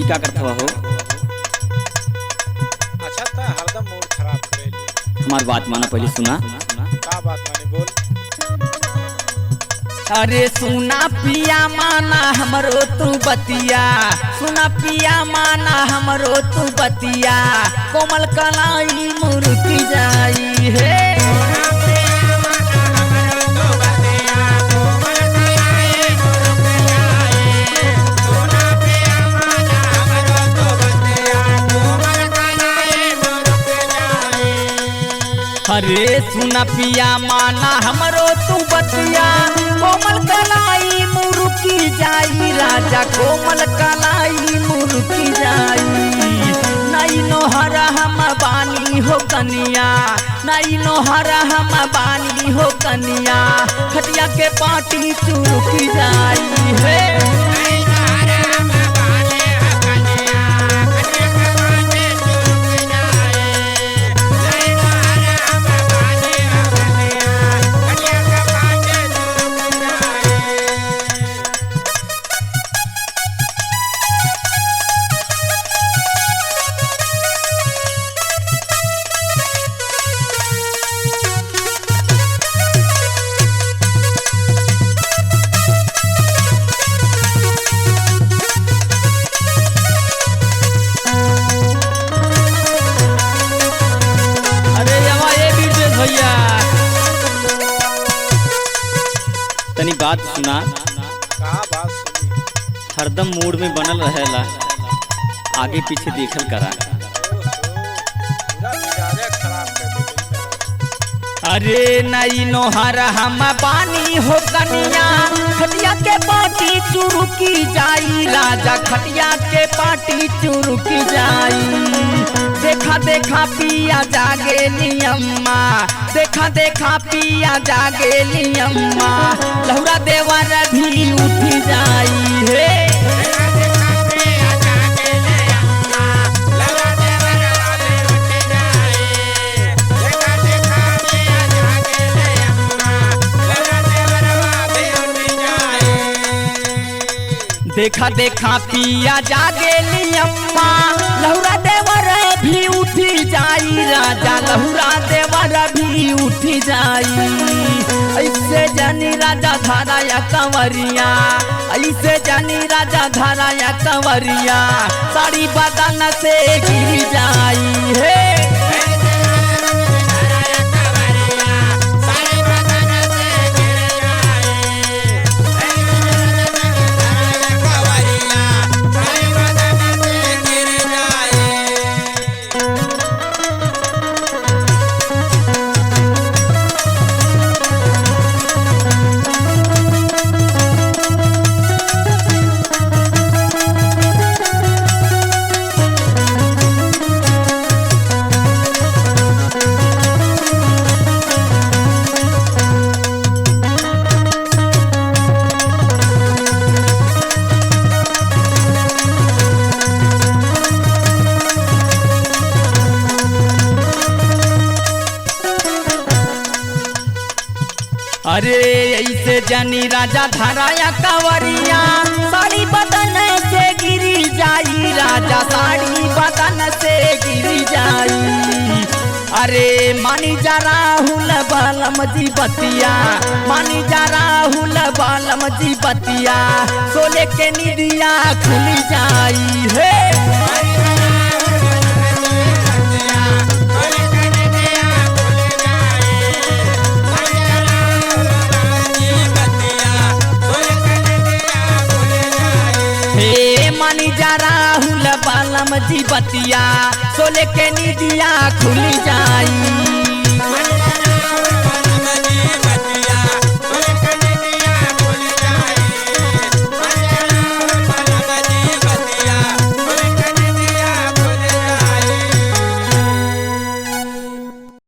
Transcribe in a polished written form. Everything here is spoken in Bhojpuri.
क्या करता हो? अच्छा था हरदम मूड खराब करेली। हमार बात माना, पहले सुना। का बात माने बोल। अरे सुना पिया माना हमरो तू बतिया, सुना पिया माना हमरो तू बतिया, कोमल कलाई मुर्की जाई हे। अरे सुना पिया माना हमरो तू बतिया, कोमल कलाई मुर्की जाई राजा, कोमल कलाई मुर्की जाई। नई नोहरा हम बानी हो कनिया, नई नोहरा हम बानी हो कनिया, खटिया के पाटी चुरुकी जाई हे। भैया तनी बात सुना। का बात सुनी? हरदम मूड में बनल रहेला, आगे पीछे देखल करा। पूरा मिजाज खराब कर दे। अरे नई नोहर हम बानी हो कनिया, खटिया के पाटी चुरुकी जाई राजा, खटिया के पाटी चुरुकी जाई। देखा देखा पिया जागेली अम्मा, देखा देखा पिया जागेली अम्मा, लहुरा देवर भी उठी जाई हे। देखा देखा पिया जागेली अम्मा, लहुरा देवर भी उठी जाई राजा, लहुरा देवर भी उठी जाई। ऐसे जानी राजा धारा या कंवरिया, ऐसे जानी राजा धारा या कंवरिया, साड़ी बदन से गिर जाई हे। अरे ऐसे जानी राजा धाराया कंवरिया, साड़ी बदन से गिरी जाई राजा, साड़ी बदन से गिरी जाई। अरे मानी जा राहुल बालम जी बतिया, मानी जा राहुल बालम जी बतिया, सोले के निदिया खुली जाई हे। मानी जा राहुल बालम जी बतिया, सोले के निदिया खुली जाई।